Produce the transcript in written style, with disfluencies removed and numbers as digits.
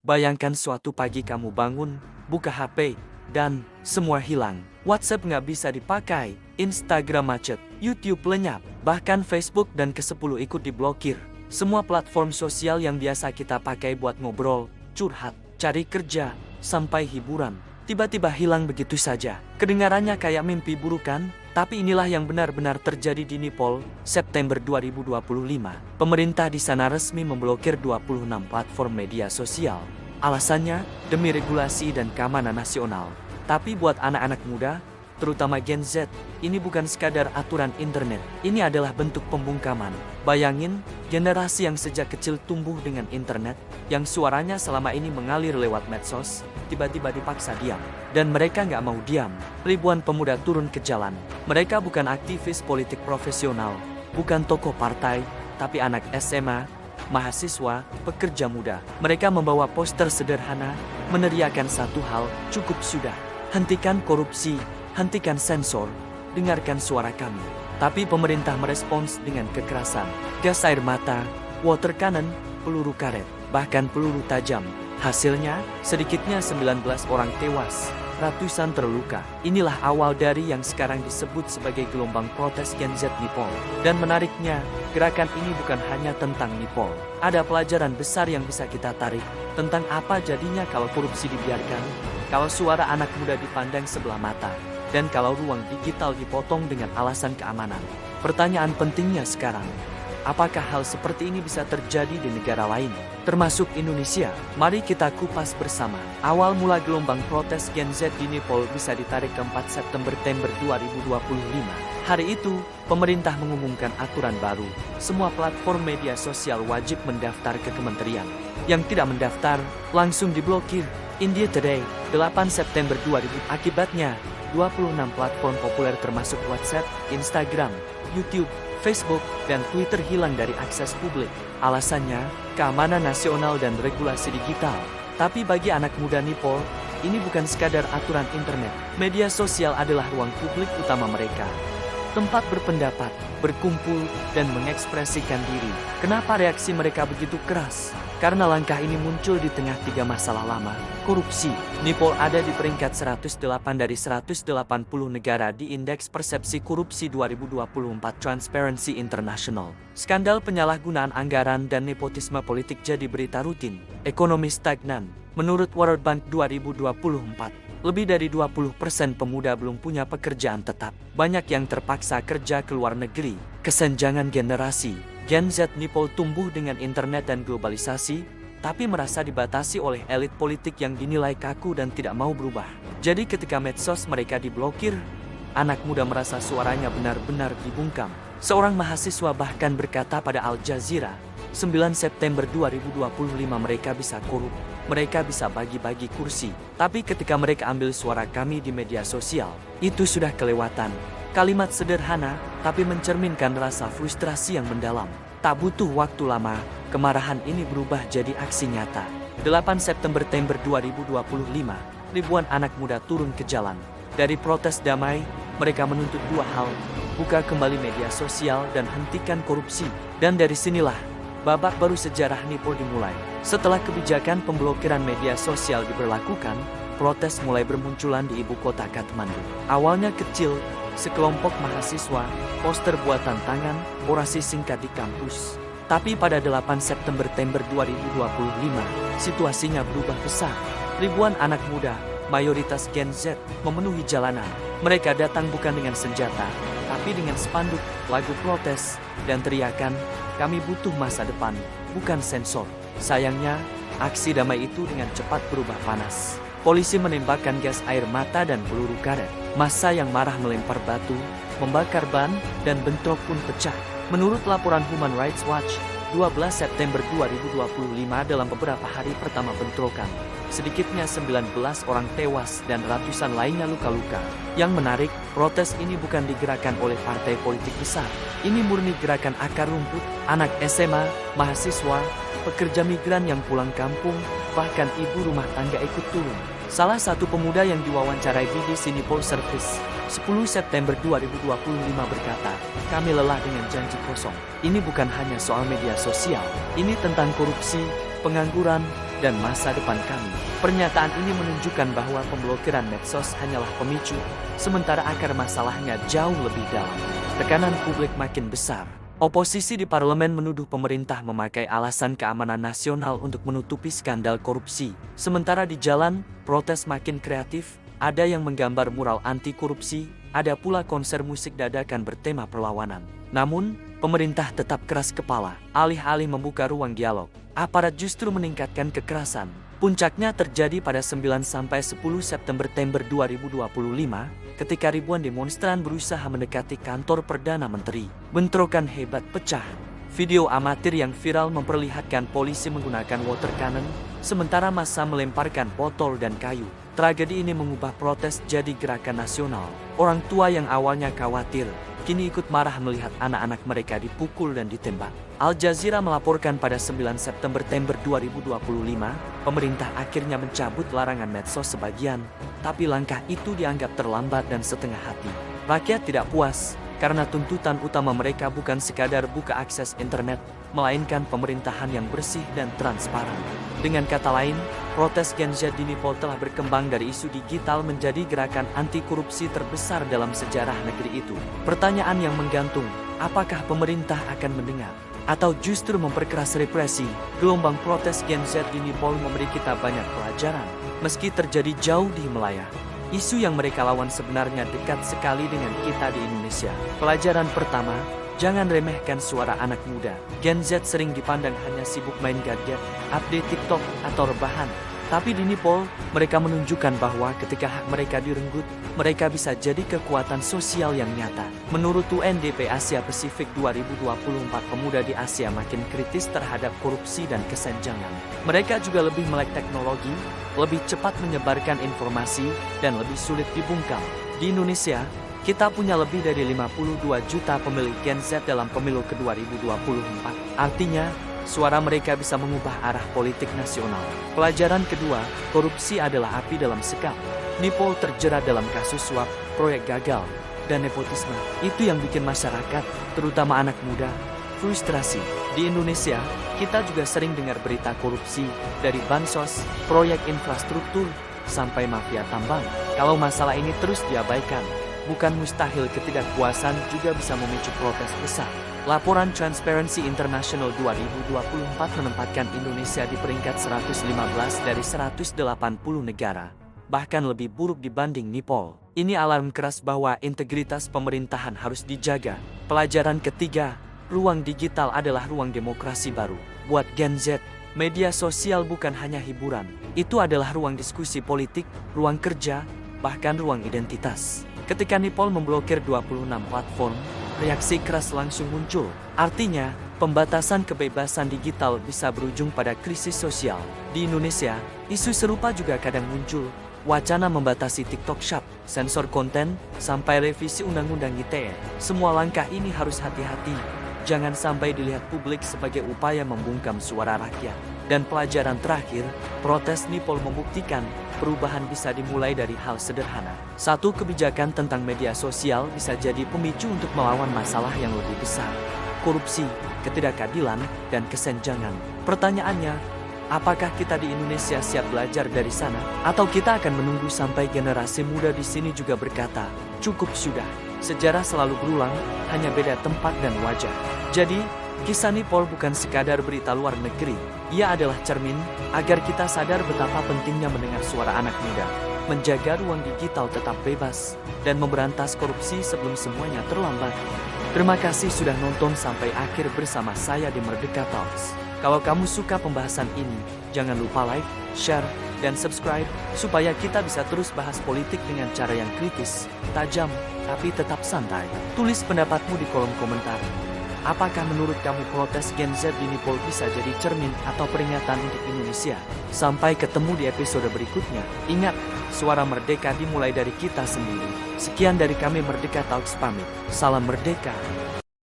Bayangkan suatu pagi kamu bangun, buka HP, dan semua hilang. WhatsApp nggak bisa dipakai, Instagram macet, YouTube lenyap, bahkan Facebook dan ke-10 ikut diblokir. Semua platform sosial yang biasa kita pakai buat ngobrol, curhat, cari kerja, sampai hiburan, tiba-tiba hilang begitu saja. Kedengarannya kayak mimpi buruk kan? Tapi inilah yang benar-benar terjadi di Nepal, September 2025. Pemerintah di sana resmi memblokir 26 platform media sosial. Alasannya, demi regulasi dan keamanan nasional. Tapi buat anak-anak muda, terutama Gen Z, ini bukan sekadar aturan internet. Ini adalah bentuk pembungkaman. Bayangin, generasi yang sejak kecil tumbuh dengan internet, yang suaranya selama ini mengalir lewat medsos, tiba-tiba dipaksa diam. Dan mereka nggak mau diam. Ribuan pemuda turun ke jalan. Mereka bukan aktivis politik profesional, bukan tokoh partai, tapi anak SMA, mahasiswa, pekerja muda. Mereka membawa poster sederhana, meneriakan satu hal, cukup sudah. Hentikan korupsi, hentikan sensor, dengarkan suara kami. Tapi pemerintah merespons dengan kekerasan. Gas air mata, water cannon, peluru karet, bahkan peluru tajam. Hasilnya, sedikitnya 19 orang tewas, ratusan terluka. Inilah awal dari yang sekarang disebut sebagai gelombang protes Gen Z Nepal. Dan menariknya, gerakan ini bukan hanya tentang Nepal. Ada pelajaran besar yang bisa kita tarik tentang apa jadinya kalau korupsi dibiarkan, kalau suara anak muda dipandang sebelah mata, dan kalau ruang digital dipotong dengan alasan keamanan. Pertanyaan pentingnya sekarang, apakah hal seperti ini bisa terjadi di negara lain, termasuk Indonesia? Mari kita kupas bersama. Awal mula gelombang protes Gen Z di Nepal bisa ditarik ke 4 September 2025. Hari itu, pemerintah mengumumkan aturan baru. Semua platform media sosial wajib mendaftar ke kementerian. Yang tidak mendaftar, langsung diblokir. India Today, 8 September 2000. Akibatnya, 26 platform populer termasuk WhatsApp, Instagram, YouTube, Facebook, dan Twitter hilang dari akses publik. Alasannya, keamanan nasional dan regulasi digital. Tapi bagi anak muda Nepal, ini bukan sekadar aturan internet. Media sosial adalah ruang publik utama mereka. Tempat berpendapat, berkumpul, dan mengekspresikan diri. Kenapa reaksi mereka begitu keras? Karena langkah ini muncul di tengah 3 masalah lama. Korupsi. Nepal ada di peringkat 108 dari 180 negara di Indeks Persepsi Korupsi 2024 Transparency International. Skandal penyalahgunaan anggaran dan nepotisme politik jadi berita rutin. Ekonomi stagnan. Menurut World Bank 2024, lebih dari 20% pemuda belum punya pekerjaan tetap. Banyak yang terpaksa kerja ke luar negeri. Kesenjangan generasi. Gen Z Nepal tumbuh dengan internet dan globalisasi, tapi merasa dibatasi oleh elit politik yang dinilai kaku dan tidak mau berubah. Jadi ketika medsos mereka diblokir, anak muda merasa suaranya benar-benar dibungkam. Seorang mahasiswa bahkan berkata pada Al Jazeera, 9 September 2025 mereka bisa korup, mereka bisa bagi-bagi kursi. Tapi ketika mereka ambil suara kami di media sosial, itu sudah kelewatan. Kalimat sederhana, tapi mencerminkan rasa frustrasi yang mendalam. Tak butuh waktu lama, kemarahan ini berubah jadi aksi nyata. 8 September 2025, ribuan anak muda turun ke jalan. Dari protes damai, mereka menuntut 2 hal, buka kembali media sosial dan hentikan korupsi. Dan dari sinilah, babak baru sejarah Nepal dimulai. Setelah kebijakan pemblokiran media sosial diberlakukan, protes mulai bermunculan di ibu kota Kathmandu. Awalnya kecil, sekelompok mahasiswa, poster buatan tangan, orasi singkat di kampus. Tapi pada 8 September 2025, situasinya berubah besar. Ribuan anak muda, mayoritas Gen Z, memenuhi jalanan. Mereka datang bukan dengan senjata, tapi dengan spanduk, lagu protes, dan teriakan, kami butuh masa depan, bukan sensor. Sayangnya, aksi damai itu dengan cepat berubah panas. Polisi menembakkan gas air mata dan peluru karet. Massa yang marah melempar batu, membakar ban, dan bentrok pun pecah. Menurut laporan Human Rights Watch, 12 September 2025 dalam beberapa hari pertama bentrokan, sedikitnya 19 orang tewas dan ratusan lainnya luka-luka. Yang menarik, protes ini bukan digerakkan oleh partai politik besar. Ini murni gerakan akar rumput, anak SMA, mahasiswa, pekerja migran yang pulang kampung, bahkan ibu rumah tangga ikut turun. Salah satu pemuda yang diwawancarai BBC Nepal Service, 10 September 2025 berkata, kami lelah dengan janji kosong. Ini bukan hanya soal media sosial, ini tentang korupsi, pengangguran, dan masa depan kami. Pernyataan ini menunjukkan bahwa pemblokiran medsos hanyalah pemicu, sementara akar masalahnya jauh lebih dalam. Tekanan publik makin besar. Oposisi di parlemen menuduh pemerintah memakai alasan keamanan nasional untuk menutupi skandal korupsi. Sementara di jalan, protes makin kreatif, ada yang menggambar mural anti korupsi, ada pula konser musik dadakan bertema perlawanan. Namun, pemerintah tetap keras kepala. Alih-alih membuka ruang dialog, aparat justru meningkatkan kekerasan. Puncaknya terjadi pada 9-10 September 2025, ketika ribuan demonstran berusaha mendekati kantor Perdana Menteri. Bentrokan hebat pecah. Video amatir yang viral memperlihatkan polisi menggunakan water cannon, sementara massa melemparkan botol dan kayu. Tragedi ini mengubah protes jadi gerakan nasional. Orang tua yang awalnya khawatir, kini ikut marah melihat anak-anak mereka dipukul dan ditembak. Al Jazeera melaporkan pada 9 September 2025, pemerintah akhirnya mencabut larangan medsos sebagian, tapi langkah itu dianggap terlambat dan setengah hati. Rakyat tidak puas, karena tuntutan utama mereka bukan sekadar buka akses internet, melainkan pemerintahan yang bersih dan transparan. Dengan kata lain, protes Gen Z di Nepal telah berkembang dari isu digital menjadi gerakan anti korupsi terbesar dalam sejarah negeri itu. Pertanyaan yang menggantung, apakah pemerintah akan mendengar? Atau justru memperkeras represi? Gelombang protes Gen Z di Nepal memberi kita banyak pelajaran. Meski terjadi jauh di Himalaya, isu yang mereka lawan sebenarnya dekat sekali dengan kita di Indonesia. Pelajaran pertama, jangan remehkan suara anak muda. Gen Z sering dipandang hanya sibuk main gadget, update TikTok, atau rebahan. Tapi di Nepal, mereka menunjukkan bahwa ketika hak mereka direnggut, mereka bisa jadi kekuatan sosial yang nyata. Menurut UNDP Asia Pasifik 2024, pemuda di Asia makin kritis terhadap korupsi dan kesenjangan. Mereka juga lebih melek teknologi, lebih cepat menyebarkan informasi, dan lebih sulit dibungkam. Di Indonesia, kita punya lebih dari 52 juta pemilih Gen Z dalam pemilu ke-2024. Artinya, suara mereka bisa mengubah arah politik nasional. Pelajaran kedua, korupsi adalah api dalam sekam. Nepal terjerat dalam kasus suap, proyek gagal, dan nepotisme. Itu yang bikin masyarakat, terutama anak muda, frustrasi. Di Indonesia, kita juga sering dengar berita korupsi, dari bansos, proyek infrastruktur, sampai mafia tambang. Kalau masalah ini terus diabaikan, bukan mustahil ketidakpuasan juga bisa memicu protes besar. Laporan Transparency International 2024 menempatkan Indonesia di peringkat 115 dari 180 negara, bahkan lebih buruk dibanding Nepal. Ini alarm keras bahwa integritas pemerintahan harus dijaga. Pelajaran ketiga, ruang digital adalah ruang demokrasi baru. Buat Gen Z, media sosial bukan hanya hiburan. Itu adalah ruang diskusi politik, ruang kerja, bahkan ruang identitas. Ketika Nepal memblokir 26 platform, reaksi keras langsung muncul. Artinya, pembatasan kebebasan digital bisa berujung pada krisis sosial. Di Indonesia, isu serupa juga kadang muncul. Wacana membatasi TikTok Shop, sensor konten, sampai revisi Undang-Undang ITE. Semua langkah ini harus hati-hati. Jangan sampai dilihat publik sebagai upaya membungkam suara rakyat. Dan pelajaran terakhir, protes Nepal membuktikan perubahan bisa dimulai dari hal sederhana. Satu kebijakan tentang media sosial bisa jadi pemicu untuk melawan masalah yang lebih besar. Korupsi, ketidakadilan, dan kesenjangan. Pertanyaannya, apakah kita di Indonesia siap belajar dari sana? Atau kita akan menunggu sampai generasi muda di sini juga berkata, cukup sudah. Sejarah selalu berulang, hanya beda tempat dan wajah. Jadi, kisah Nepal bukan sekadar berita luar negeri. Ia adalah cermin agar kita sadar betapa pentingnya mendengar suara anak muda, menjaga ruang digital tetap bebas, dan memberantas korupsi sebelum semuanya terlambat. Terima kasih sudah nonton sampai akhir bersama saya di Merdeka Talks. Kalau kamu suka pembahasan ini, jangan lupa like, share, dan subscribe, supaya kita bisa terus bahas politik dengan cara yang kritis, tajam, tapi tetap santai. Tulis pendapatmu di kolom komentar. Apakah menurut kamu protes Gen Z di Nepal bisa jadi cermin atau peringatan untuk Indonesia? Sampai ketemu di episode berikutnya. Ingat, suara merdeka dimulai dari kita sendiri. Sekian dari kami Merdeka Talks pamit. Salam merdeka.